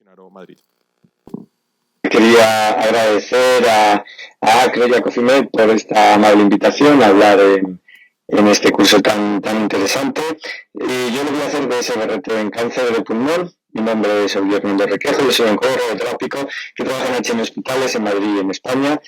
Genaro Madrid. Quería agradecer a Acro y a Cofimed por esta amable invitación a hablar en este curso tan interesante. Yo lo voy a hacer de SBRT en cáncer de pulmón. Mi nombre es Olivier Méndez Requejo, yo soy oncólogo radioterápico que trabaja en HM Hospitales en Madrid y en España.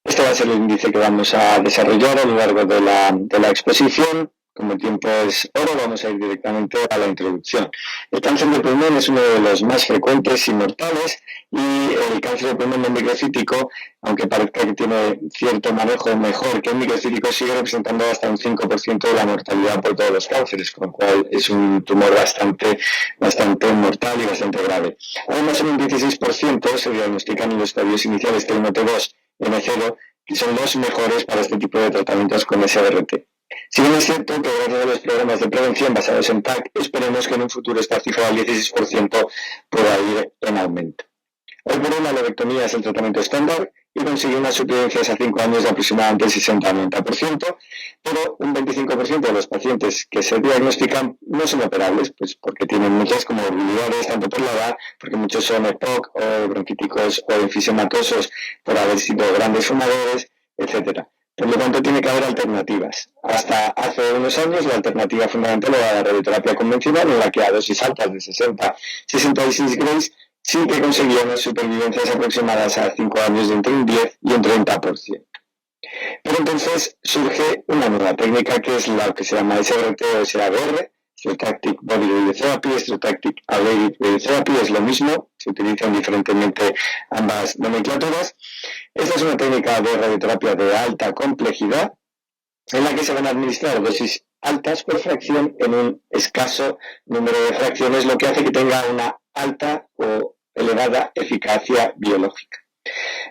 Este va a ser el índice que vamos a desarrollar a lo largo de la exposición. Como el tiempo es oro, vamos a ir directamente a la introducción. El cáncer de pulmón es uno de los más frecuentes y mortales, y el cáncer de pulmón no microcítico, aunque parezca que tiene cierto manejo mejor que el microcítico, sigue representando hasta un 5% de la mortalidad por todos los cánceres, con lo cual es un tumor bastante mortal y bastante grave. Además, en un 16% se diagnostican en los estadios iniciales T1, T2, N0, que son los mejores para este tipo de tratamientos con SBRT. Si bien es cierto que gracias a los programas de prevención basados en TAC, esperemos que en un futuro esta cifra del 16% pueda ir en aumento. Hoy por hoy la lobectomía es el tratamiento estándar y consigue unas supervivencias a 5 años de aproximadamente el 60-90%, pero un 25% de los pacientes que se diagnostican no son operables, pues porque tienen muchas comorbilidades, tanto por la edad, porque muchos son EPOC o bronquíticos o enfisematosos por haber sido grandes fumadores, etc. Por lo tanto, tiene que haber alternativas. Hasta hace unos años, la alternativa fundamental era la radioterapia convencional, en la que a dosis altas de 60-66 grays sí que conseguía unas supervivencias aproximadas a 5 años de entre un 10 y un 30%. Pero entonces surge una nueva técnica que es la que se llama SBRT o SABR, Stereotactic Body Radiotherapy, Stereotactic Ablative Radiotherapy, es lo mismo, se utilizan diferentemente ambas nomenclaturas. Esta es una técnica de radioterapia de alta complejidad en la que se van a administrar dosis altas por fracción en un escaso número de fracciones, lo que hace que tenga una alta o elevada eficacia biológica.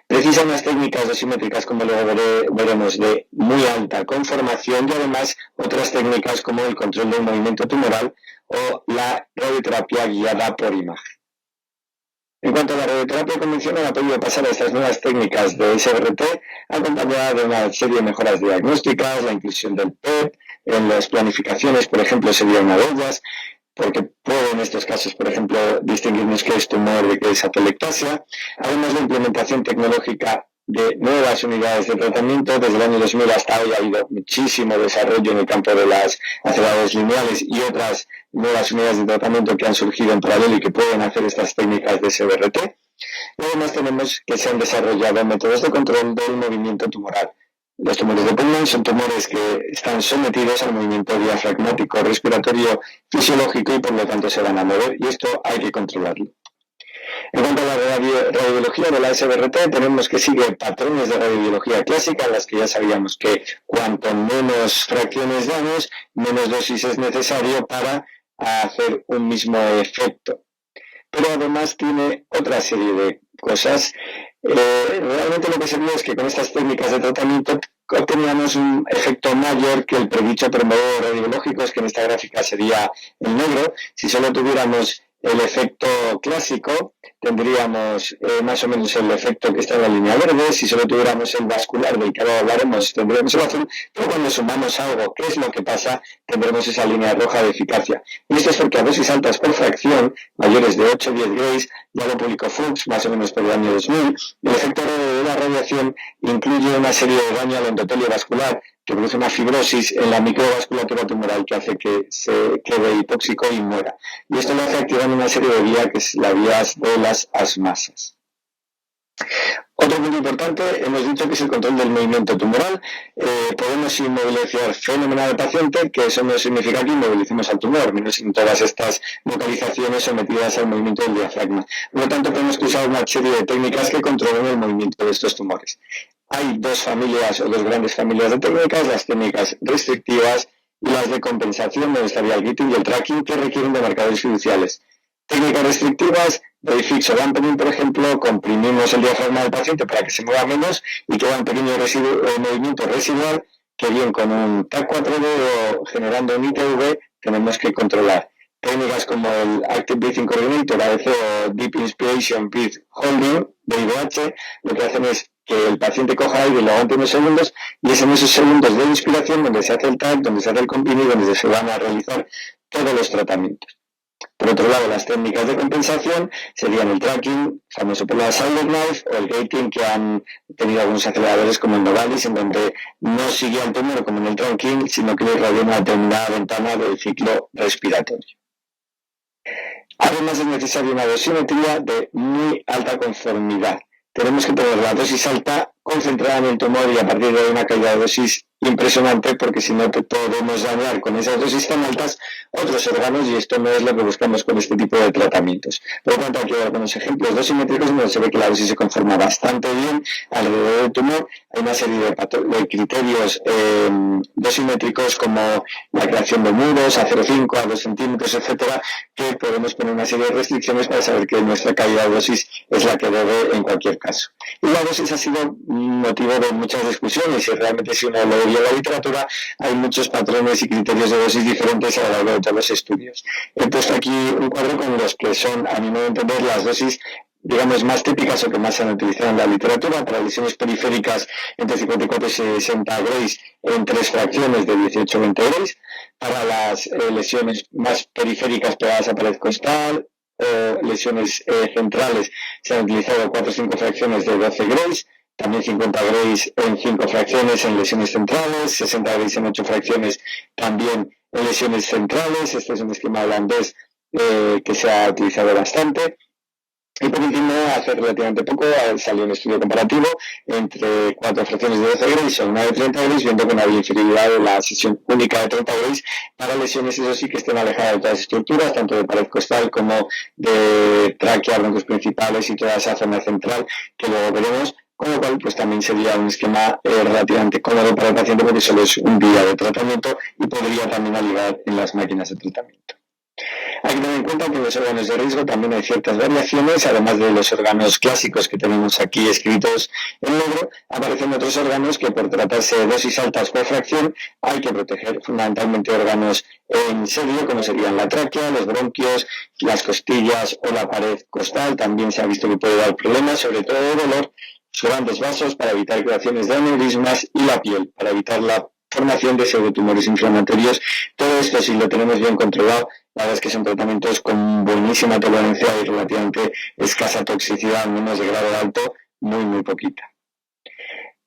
Precisa unas técnicas dosimétricas, como luego veremos, de muy alta conformación, y además otras técnicas como el control del movimiento tumoral o la radioterapia guiada por imagen. En cuanto a la radioterapia convencional, ha podido pasar a estas nuevas técnicas de SBRT acompañada de una serie de mejoras diagnósticas, la inclusión del PET en las planificaciones, por ejemplo, sería una de ellas, porque puede en estos casos, por ejemplo, distinguirnos qué es tumor de qué es atelectasia. Además, la implementación tecnológica de nuevas unidades de tratamiento. Desde el año 2000 hasta hoy ha habido muchísimo desarrollo en el campo de las aceleradores lineales y otras nuevas unidades de tratamiento que han surgido en paralelo y que pueden hacer estas técnicas de SBRT. Y además tenemos que se han desarrollado métodos de control del movimiento tumoral. Los tumores de pulmón son tumores que están sometidos al movimiento diafragmático respiratorio fisiológico y por lo tanto se van a mover, y esto hay que controlarlo. En cuanto a la radiobiología de la SBRT, tenemos que sigue patrones de radiobiología clásica, en las que ya sabíamos que cuanto menos fracciones damos, menos dosis es necesario para hacer un mismo efecto. Pero además tiene otra serie de cosas. Realmente lo que se vio es que con estas técnicas de tratamiento obteníamos un efecto mayor que el predicho por modelos radiológicos, que en esta gráfica sería el negro. Si solo tuviéramos el efecto clásico, tendríamos más o menos el efecto que está en la línea verde. Si solo tuviéramos el vascular, del que ahora hablaremos, tendríamos el azul. Pero cuando sumamos algo, ¿qué es lo que pasa? Tendremos esa línea roja de eficacia. Y esto es porque a dosis altas por fracción, mayores de 8-10 grays, ya lo publicó Fuchs más o menos por el año 2000, el efecto de la radiación incluye una serie de daño al endotelio vascular que produce una fibrosis en la microvasculatura tumoral que hace que se quede hipóxico y muera. Y esto lo hace activando una serie de vías, que es las vías de las asmasas. Otro punto importante, hemos dicho que es el control del movimiento tumoral. Podemos inmovilizar fenomenal al paciente, que eso no significa que inmovilicemos al tumor, menos en todas estas localizaciones sometidas al movimiento del diafragma. Por lo tanto, tenemos que usar una serie de técnicas que controlen el movimiento de estos tumores. Hay dos grandes familias de técnicas, las técnicas restrictivas y las de compensación, donde estaría el gating y el tracking, que requieren de marcadores fiduciales. Técnicas restrictivas, de fix o dampening, por ejemplo, comprimimos el diafragma del paciente para que se mueva menos y queda un pequeño movimiento residual que bien con un TAC4D o generando un ITV tenemos que controlar. Técnicas como el Active Breathing Coordinator, ABC, o Deep Inspiration Breath Holding, de IVH, lo que hacen es que el paciente coja aire y lo aguante unos segundos, y es en esos segundos de inspiración donde se hace el TAC, donde se hace el comprimido, donde se van a realizar todos los tratamientos. Por otro lado, las técnicas de compensación serían el tracking, famoso por la Silent Knife, o el gating, que han tenido algunos aceleradores como el Novalis, en donde no sigue el tumor como en el tracking, sino que le irradia una determinada ventana del ciclo respiratorio. Además, es necesaria una dosimetría de muy alta conformidad. Tenemos que tener la dosis alta concentrada en el tumor y a partir de ahí una caída de dosis impresionante, porque si no podemos dañar con esas dosis tan altas otros órganos y esto no es lo que buscamos con este tipo de tratamientos. Por lo tanto, aquí hay algunos ejemplos dosimétricos donde se ve que la dosis se conforma bastante bien alrededor del tumor. Hay una serie de criterios dosimétricos como la creación de muros a 0,5 a 2 centímetros, etcétera, que podemos poner una serie de restricciones para saber que nuestra caída de dosis es la que debe en cualquier caso. Y la dosis ha sido motivo de muchas discusiones y realmente si uno lo en la literatura hay muchos patrones y criterios de dosis diferentes a lo largo de todos los estudios. He puesto aquí un cuadro con los que son, a mi modo de entender, las dosis digamos más típicas o que más se han utilizado en la literatura para lesiones periféricas entre 54 y 60 Grays en 3 fracciones de 18-20 Grays, para las lesiones más periféricas pegadas a pared costal o lesiones centrales se han utilizado 4 o 5 fracciones de 12 Grays, también 50 Grays en 5 fracciones en lesiones centrales, 60 Grays en 8 fracciones también en lesiones centrales. Este es un esquema holandés que se ha utilizado bastante. Y por último, hace relativamente poco salió un estudio comparativo entre 4 fracciones de 12 Grays o una de 30 Grays, viendo que no había inferioridad de la sesión única de 30 Grays para lesiones, eso sí, que estén alejadas de todas las estructuras, tanto de pared costal como de tráquea, broncos principales y toda esa zona central que luego veremos. Con lo cual, pues también sería un esquema relativamente cómodo para el paciente porque solo es un día de tratamiento y podría también ayudar en las máquinas de tratamiento. Hay que tener en cuenta que en los órganos de riesgo también hay ciertas variaciones, además de los órganos clásicos que tenemos aquí escritos en negro, aparecen otros órganos que por tratarse de dosis altas por fracción hay que proteger, fundamentalmente órganos en serio, como serían la tráquea, los bronquios, las costillas o la pared costal. También se ha visto que puede dar problemas, sobre todo de dolor, los grandes vasos para evitar creaciones de aneurismas y la piel para evitar la formación de pseudotumores inflamatorios. Todo esto, si lo tenemos bien controlado, la verdad es que son tratamientos con buenísima tolerancia y relativamente escasa toxicidad, al menos de grado alto, muy poquita.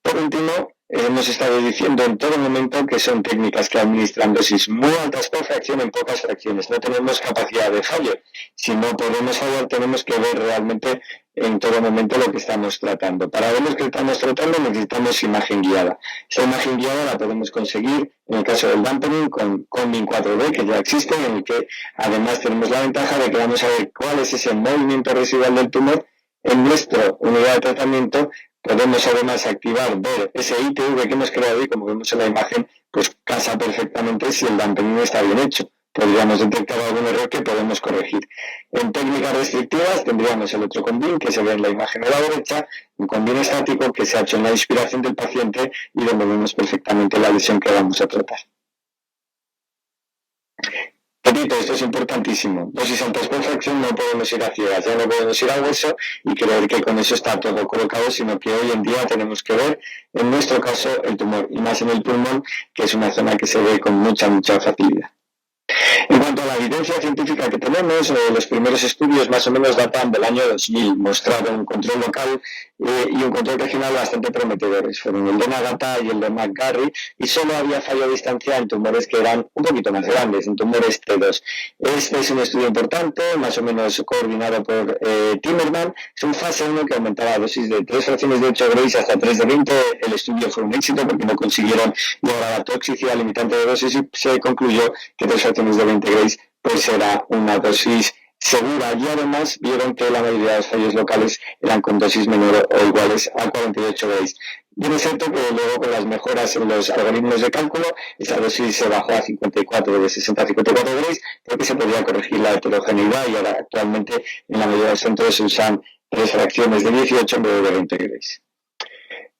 Por último, hemos estado diciendo en todo momento que son técnicas que administran dosis muy altas por fracción en pocas fracciones. No tenemos capacidad de fallo. Si no podemos fallar, tenemos que ver realmente en todo momento lo que estamos tratando. Para ver lo que estamos tratando necesitamos imagen guiada. Esa imagen guiada la podemos conseguir en el caso del dampening con Combin 4D, que ya existe, en el que además tenemos la ventaja de que vamos a ver cuál es ese movimiento residual del tumor en nuestra unidad de tratamiento. Podemos además activar, ver ese ITV que hemos creado y como vemos en la imagen, pues casa perfectamente si el dampening está bien hecho. Podríamos detectar algún error que podemos corregir. En técnicas restrictivas tendríamos el otro combin que se ve en la imagen a la derecha, un combin estático que se ha hecho en la inspiración del paciente y donde vemos perfectamente la lesión que vamos a tratar. Repito, esto es importantísimo. Dosis altas por fracción, no podemos ir a ciegas, ya no podemos ir al hueso y creer que con eso está todo colocado, sino que hoy en día tenemos que ver, en nuestro caso, el tumor, y más en el pulmón, que es una zona que se ve con mucha facilidad. En cuanto a la evidencia científica que tenemos, los primeros estudios más o menos datan del año 2000, mostraron un control local y un control regional bastante prometedores. Fueron el de Nagata y el de McGarry, y solo había fallo a distancia en tumores que eran un poquito más grandes, en tumores T2. Este es un estudio importante, más o menos coordinado por Timmerman. Es un fase 1 que aumentaba la dosis de 3 fracciones de 8 Grays hasta 3 de 20. El estudio fue un éxito porque no consiguieron llegar a la toxicidad limitante de dosis y se concluyó que 3 fracciones de 20 Grays pues era una dosis segura, y además vieron que la mayoría de los fallos locales eran con dosis menor o iguales a 48 Grays. Bien es cierto que luego con las mejoras en los algoritmos de cálculo, esa dosis se bajó a 54, de 60 a 54 Grays, porque se podía corregir la heterogeneidad y ahora actualmente en la mayoría de los centros se usan 3 fracciones de 18 en vez de 20 Grays.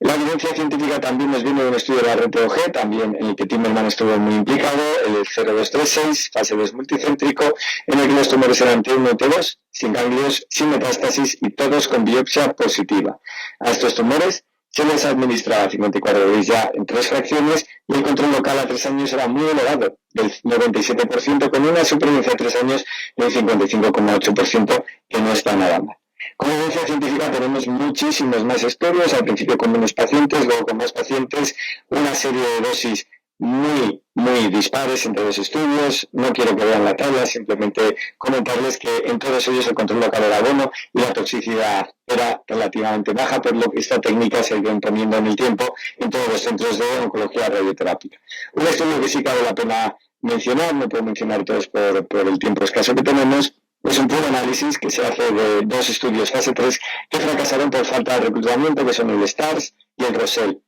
La evidencia científica también nos viene de un estudio de la RTOG, también en el que Timmerman estuvo muy implicado, el 0236, fase 2 multicéntrico, en el que los tumores eran T1 y T2, sin ganglios, sin metástasis y todos con biopsia positiva. A estos tumores se les administraba 54 Gris ya en 3 fracciones y el control local a 3 años era muy elevado, del 97%, con una supervivencia a 3 años del 55,8%, que no está nada mal. Como evidencia científica tenemos muchísimos más estudios, al principio con menos pacientes, luego con más pacientes, una serie de dosis muy dispares entre los estudios. No quiero que vean la tabla, simplemente comentarles que en todos ellos el control local era bueno y la toxicidad era relativamente baja, por lo que esta técnica se ha ido imponiendo en el tiempo en todos los centros de oncología radioterápica. Un estudio que sí cabe la pena mencionar, no puedo mencionar todos por el tiempo escaso que tenemos, es un puro análisis que se hace de 2 estudios fase 3 que fracasaron por falta de reclutamiento, que son el STARS y el ROSEL.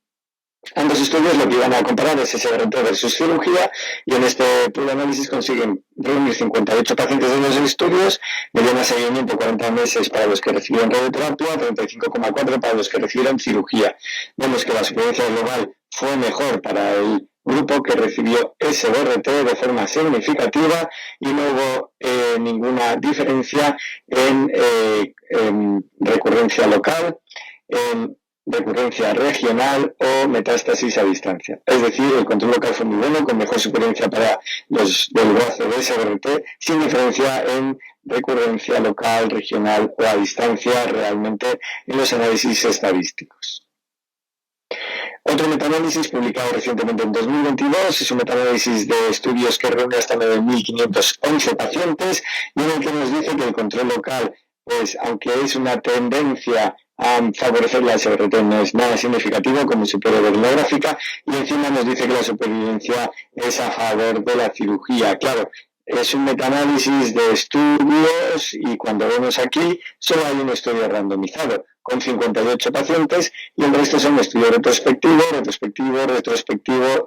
Ambos estudios lo que iban a comparar es SBRT versus cirugía, y en este puro análisis consiguen reunir 58 pacientes de los estudios, mediana seguimiento 40 meses para los que recibieron radioterapia, 35,4 para los que recibieron cirugía. Vemos que la supervivencia global fue mejor para el grupo que recibió SBRT de forma significativa, y no hubo ninguna diferencia en recurrencia local, en recurrencia regional o metástasis a distancia. Es decir, el control local fue muy bueno, con mejor supervivencia para los del brazo de SBRT, sin diferencia en recurrencia local, regional o a distancia realmente en los análisis estadísticos. Otro metanálisis publicado recientemente en 2022 es un metanálisis de estudios que reúne hasta 9.511 pacientes, y en el que nos dice que el control local, pues aunque es una tendencia a favorecer la SBRT, no es nada significativo, como se puede ver en la gráfica, y encima nos dice que la supervivencia es a favor de la cirugía. Claro, es un metanálisis de estudios, y cuando vemos aquí solo hay un estudio randomizado con 58 pacientes, y el resto son estudios retrospectivo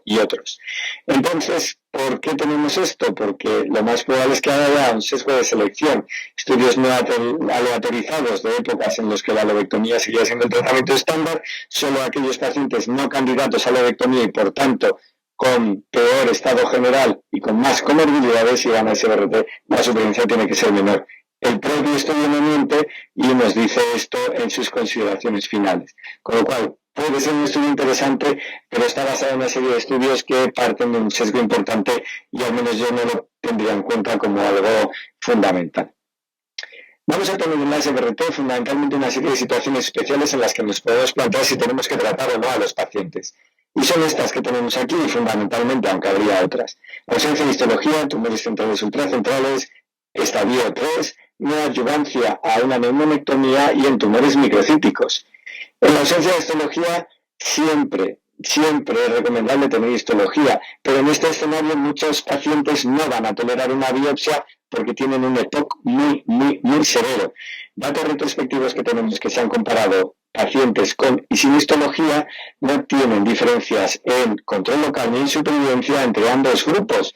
y otros. Entonces, ¿por qué tenemos esto? Porque lo más probable es que haya un sesgo de selección. Estudios no aleatorizados de épocas en los que la lobectomía seguía siendo el tratamiento estándar, solo aquellos pacientes no candidatos a lobectomía y por tanto con peor estado general y con más comorbilidades iban a SBRT, la supervivencia tiene que ser menor. El propio estudio no miente y nos dice esto en sus consideraciones finales. Con lo cual, puede ser un estudio interesante, pero está basado en una serie de estudios que parten de un sesgo importante, y al menos yo no lo tendría en cuenta como algo fundamental. Vamos a tener en la SBRT fundamentalmente una serie de situaciones especiales en las que nos podemos plantear si tenemos que tratar o no a los pacientes. Y son estas que tenemos aquí, fundamentalmente, aunque habría otras. Ausencia de histología, tumores centrales ultracentrales, estadio 3, no adyuvancia a una neumonectomía y en tumores microcíticos. En la ausencia de histología, siempre es recomendable tener histología, pero en este escenario muchos pacientes no van a tolerar una biopsia porque tienen un EPOC muy severo. Datos retrospectivos que tenemos que se han comparado pacientes con y sin histología no tienen diferencias en control local ni en supervivencia entre ambos grupos.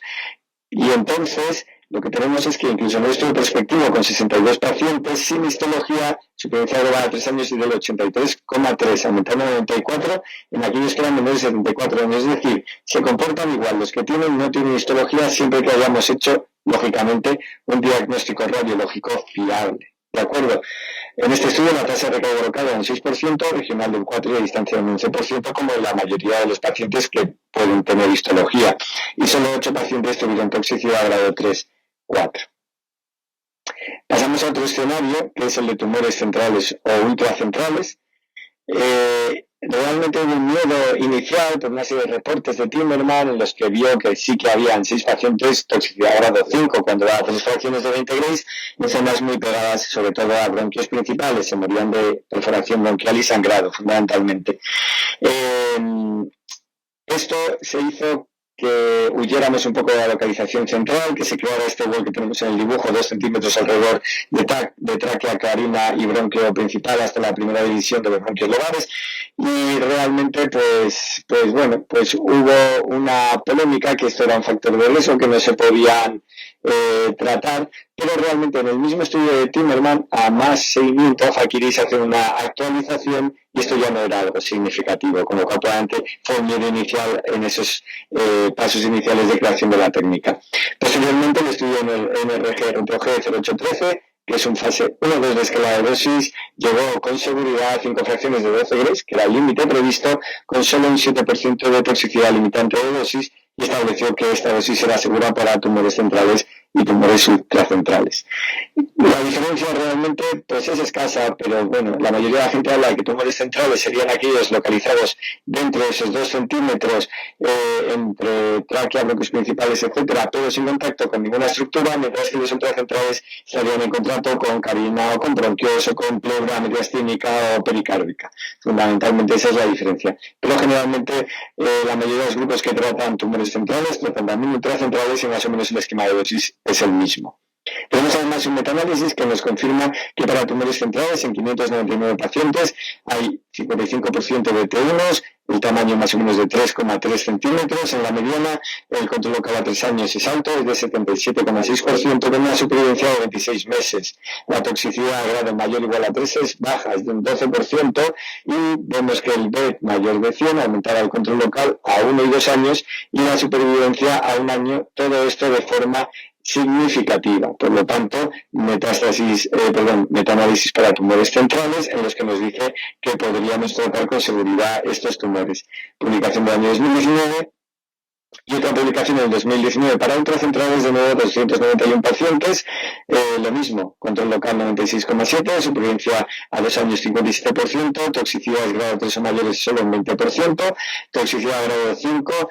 Y entonces lo que tenemos es que incluso en nuestro perspectivo, con 62 pacientes sin histología, supervivencia global a 3 años y del 83,3 aumentando a 94 en aquellos que eran menores de 74 años. Es decir, se comportan igual los que tienen y no tienen histología, siempre que hayamos hecho, lógicamente, un diagnóstico radiológico fiable. ¿De acuerdo? En este estudio la tasa de recarga local era un 6%, regional del 4% y a distancia del 11%, como la mayoría de los pacientes que pueden tener histología. Y solo 8 pacientes tuvieron toxicidad grado 3, 4. Pasamos a otro escenario, que es el de tumores centrales o ultracentrales. Realmente hubo un miedo inicial por una serie de reportes de Timmerman en los que vio que sí que habían 6 pacientes toxicidad grado 5 cuando daban 3 fracciones de 20 Grays, en zonas muy pegadas, sobre todo a bronquios principales, se morían de perforación bronquial y sangrado, fundamentalmente. Esto se hizo que huyéramos un poco de la localización central, que se creara este hueco que tenemos en el dibujo, 2 centímetros alrededor de tráquea, carina y bronquio principal hasta la primera división de los bronquios lobales, y realmente pues hubo una polémica que esto era un factor de riesgo que no se podían tratar, pero realmente en el mismo estudio de Timmerman, a más seguimiento, Fakiris hace una actualización y esto ya no era algo significativo, con lo cual probablemente fue un miedo inicial en esos pasos iniciales de creación de la técnica. Posteriormente el estudio en el NRG-RPOG 0813 que es un fase 1-2 de escala de dosis, llegó con seguridad a 5 fracciones de 12 Gray, que era el límite previsto, con solo un 7% de toxicidad limitante de dosis, y estableció que esta dosis era segura para tumores centrales y tumores ultracentrales. La diferencia realmente pues es escasa, pero bueno, la mayoría de la gente habla de que tumores centrales serían aquellos localizados dentro de esos 2 centímetros entre tráquea, bronquios principales, etcétera, pero sin contacto con ninguna estructura, mientras que los ultracentrales estarían en contacto con carina o con bronquios o con pleura mediastínica o pericárdica. Fundamentalmente esa es la diferencia. Pero generalmente la mayoría de los grupos que tratan tumores centrales tratan también ultracentrales y más o menos el esquema de dosis es el mismo. Tenemos además un metaanálisis que nos confirma que para tumores centrales en 599 pacientes hay 55% de T1s, el tamaño más o menos de 3,3 centímetros. En la mediana, el control local a 3 años es alto, es de 77,6%, con una supervivencia de 26 meses. La toxicidad a grado mayor o igual a 3 es baja, es de un 12%, y vemos que el BET mayor de 100 aumentará el control local a 1 y 2 años, y la supervivencia a 1 año, todo esto de forma significativa. Por lo tanto, metaanálisis para tumores centrales en los que nos dice que podríamos tratar con seguridad estos tumores. Publicación del año 2019 y otra publicación en el 2019 para ultracentrales, de nuevo 291 pacientes, lo mismo, control local 96,7, supervivencia a 2 años 57%, toxicidad de grado 3 o mayores solo un 20%, toxicidad de grado 5,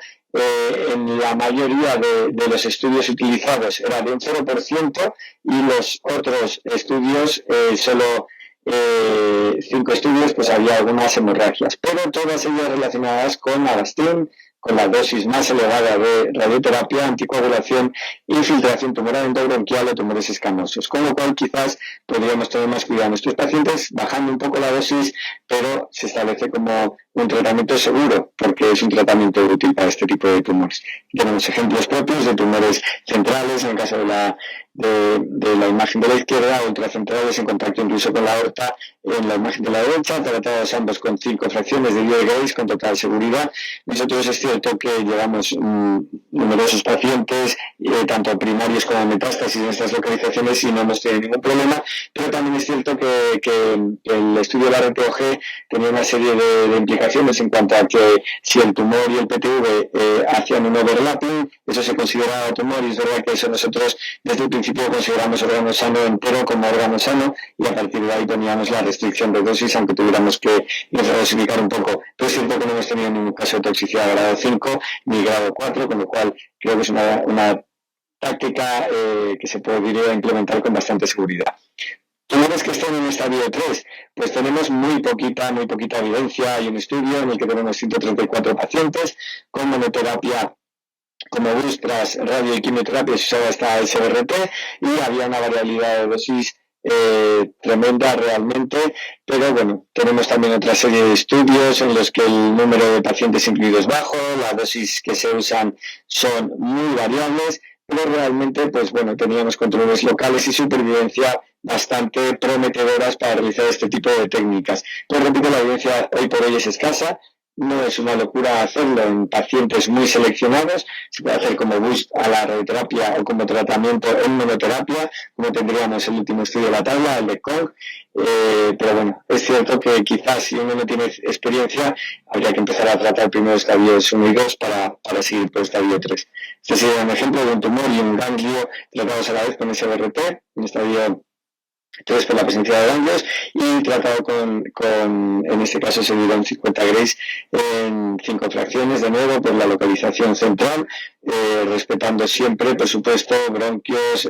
en la mayoría de los estudios utilizados era de un 0%, y los otros estudios, solo 5 estudios, pues había algunas hemorragias, pero todas ellas relacionadas con Avastin, con la dosis más elevada de radioterapia, anticoagulación, infiltración tumoral endobronquial o tumores escamosos, con lo cual quizás podríamos tener más cuidado en estos pacientes, bajando un poco la dosis, pero se establece como un tratamiento seguro, porque es un tratamiento útil para este tipo de tumores. Tenemos ejemplos propios de tumores centrales, en el caso de la imagen de la izquierda, ultracentrales en contacto incluso con la aorta en la imagen de la derecha, tratados ambos con 5 fracciones de 10 Gray con total seguridad. Nosotros es cierto que llevamos numerosos pacientes, tanto primarios como metástasis en estas localizaciones, y no hemos tenido ningún problema, pero también es cierto que el estudio de la RTOG tenía una serie de implicaciones en cuanto a que si el tumor y el PTV hacían un overlapping, eso se consideraba tumor, y es verdad que eso nosotros desde el principio consideramos órgano sano entero como órgano sano, y a partir de ahí poníamos la restricción de dosis, aunque tuviéramos que dosificar un poco. Pero es cierto que no hemos tenido ningún caso de toxicidad de grado 5 ni grado 4, con lo cual creo que es una táctica que se podría implementar con bastante seguridad. Tumores que estén en estadio 3, pues tenemos muy poquita evidencia. Hay un estudio en el que tenemos 134 pacientes con monoterapia como BUS tras radio y quimioterapia, se usaba esta SBRT, y había una variabilidad de dosis tremenda realmente, pero bueno, tenemos también otra serie de estudios en los que el número de pacientes incluidos es bajo, las dosis que se usan son muy variables, pero realmente, pues bueno, teníamos controles locales y supervivencia bastante prometedoras para realizar este tipo de técnicas. Pero repito, la evidencia hoy por hoy es escasa. No es una locura hacerlo en pacientes muy seleccionados, se puede hacer como boost a la radioterapia o como tratamiento en monoterapia, como tendríamos el último estudio de la tabla, el de Kong, pero bueno, es cierto que quizás si uno no tiene experiencia, habría que empezar a tratar primero estadios 1 y 2 para seguir por estadio 3. Este sería un ejemplo de un tumor y un ganglio tratados a la vez con SBRT, un estadio 3 por la presencia de ganglios, y tratado en este caso se dieron 50 Grays en 5 fracciones, de nuevo por la localización central, respetando siempre, por supuesto, bronquios,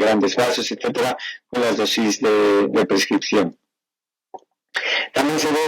grandes vasos, etcétera, con las dosis de prescripción. También se ve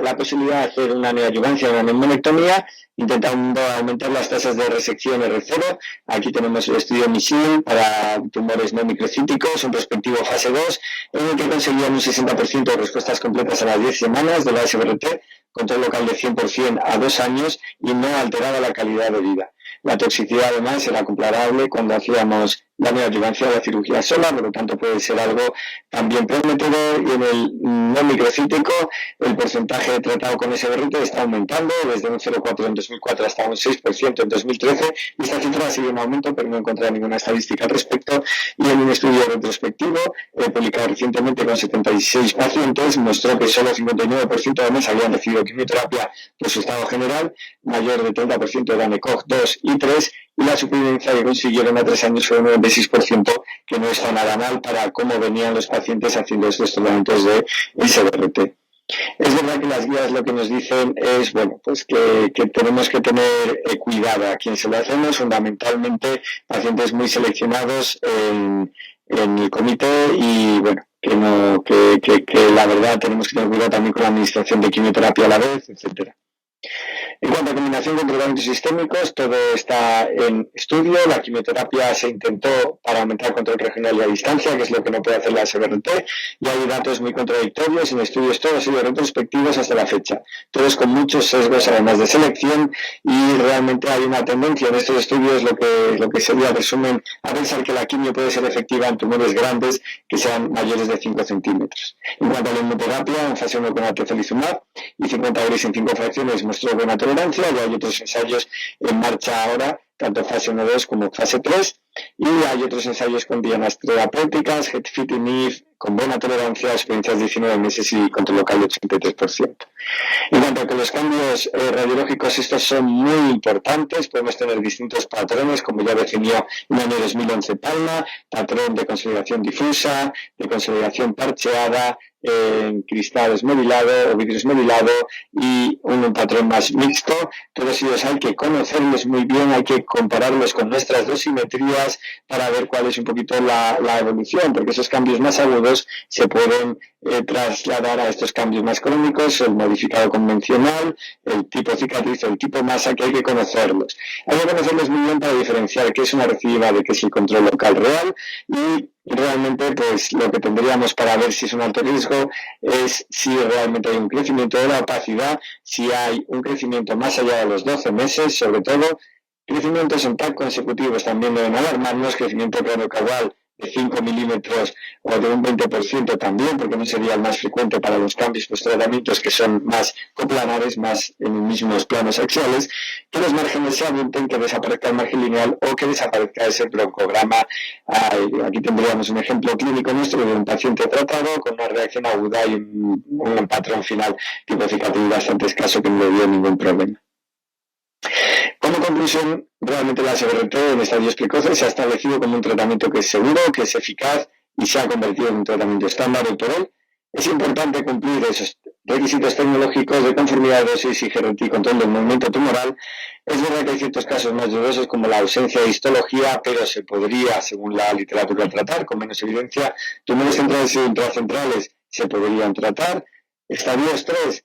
la posibilidad de hacer una neoadyuvancia, una neumonectomía, intentando aumentar las tasas de resección R0. Aquí tenemos el estudio MISIL para tumores no microcíticos, un prospectivo fase 2, en el que conseguían un 60% de respuestas completas a las 10 semanas de la SBRT, control local de 100% a 2 años, y no alteraba la calidad de vida. La toxicidad además era comparable cuando hacíamos la neoadjuvancia de la cirugía sola, por lo tanto puede ser algo también prometedor. Y en el no microcítico el porcentaje tratado con SBRT está aumentando desde un 0,4 en 2004 hasta un 6% en 2013, y esta cifra sigue en aumento, pero no he encontrado ninguna estadística al respecto. Y en un estudio retrospectivo publicado recientemente con 76 pacientes mostró que solo 59% de ellos habían recibido quimioterapia por su estado general, mayor de 30% eran ECOG 2 y 3, y la supervivencia que consiguieron a 3 años fue un 96%, que no está nada mal para cómo venían los pacientes haciendo estos tratamientos de SBRT. Es verdad que las guías lo que nos dicen es, bueno, pues que tenemos que tener cuidado a quien se lo hacemos, fundamentalmente pacientes muy seleccionados en el comité, y bueno, que la verdad tenemos que tener cuidado también con la administración de quimioterapia a la vez, etcétera. En cuanto a combinación con tratamientos sistémicos, todo está en estudio. La quimioterapia se intentó para aumentar el control regional y a distancia, que es lo que no puede hacer la SBRT, y hay datos muy contradictorios en estudios todos y retrospectivos hasta la fecha, todos con muchos sesgos además de selección, y realmente hay una tendencia en estos estudios, lo que sería resumen, a pensar que la quimio puede ser efectiva en tumores grandes que sean mayores de 5 centímetros. En cuanto a la inmunoterapia, en fase 1 con atezolizumab y 50 gris en 5 fracciones mostró buena tolerancia, y hay otros ensayos en marcha ahora, tanto fase 1-2 como fase 3, y hay otros ensayos con dianas terapéuticas, Hetfitinib, con buena tolerancia, experiencias de 19 meses y control local de 83%. En cuanto a que los cambios radiológicos, estos son muy importantes, podemos tener distintos patrones, como ya definió en el año 2011 Palma, patrón de consolidación difusa, de consolidación parcheada, en cristal esmerilado o vidrio esmerilado, y un patrón más mixto. Todos ellos hay que conocerlos muy bien, hay que compararlos con nuestras dosimetrías para ver cuál es un poquito la evolución, porque esos cambios más agudos se pueden trasladar a estos cambios más crónicos, el modificado convencional, el tipo cicatriz, el tipo masa, que hay que conocerlos. Hay que conocerlos muy bien para diferenciar qué es una recidiva de qué es el control local real, y realmente pues lo que tendríamos para ver si es un alto riesgo es si realmente hay un crecimiento de la opacidad, si hay un crecimiento más allá de los 12 meses, sobre todo crecimientos en TAC consecutivos también deben alarmarnos, crecimiento craneocaudal de 5 milímetros o de un 20% también, porque no sería el más frecuente para los cambios post-tratamientos que son más coplanares, más en los mismos planos axiales, que los márgenes se abulten, que desaparezca el margen lineal o que desaparezca ese broncograma. Aquí tendríamos un ejemplo clínico nuestro de un paciente tratado con una reacción aguda y un patrón final tipo cicatriz bastante escaso que no le dio ningún problema. Como conclusión, realmente la SBRT en estadios precoces se ha establecido como un tratamiento que es seguro, que es eficaz y se ha convertido en un tratamiento estándar hoy por hoy. Es importante cumplir esos requisitos tecnológicos de conformidad de dosis y GRT y control del movimiento tumoral. Es verdad que hay ciertos casos más dudosos como la ausencia de histología, pero se podría, según la literatura, tratar con menos evidencia. Tumores centrales e intracentrales se podrían tratar. Estadios 3.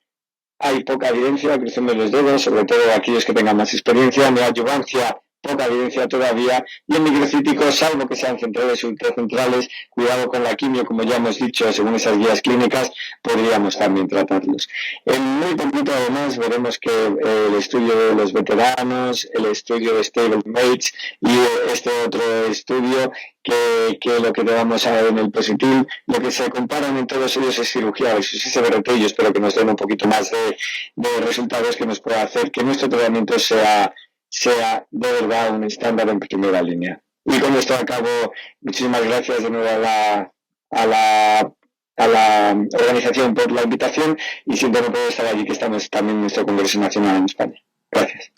Hay poca evidencia, crucemos los dedos, sobre todo aquellos que tengan más experiencia. Neoadjuvancia, poca evidencia todavía. Y en microcíticos, salvo que sean centrales o ultracentrales, cuidado con la quimio, como ya hemos dicho, según esas guías clínicas, podríamos también tratarlos. En muy poquito, además, veremos que el estudio de los veteranos, el estudio de Stablemates y este otro estudio, que lo que vamos a ver en el Positil, lo que se comparan en todos ellos es cirugía versus SBRT, y yo espero que nos den un poquito más de resultados que nos pueda hacer que nuestro tratamiento sea de verdad un estándar en primera línea. Y con esto acabo. Muchísimas gracias de nuevo a la organización por la invitación, y siento no poder estar allí, que estamos también en nuestro Congreso Nacional en España. Gracias.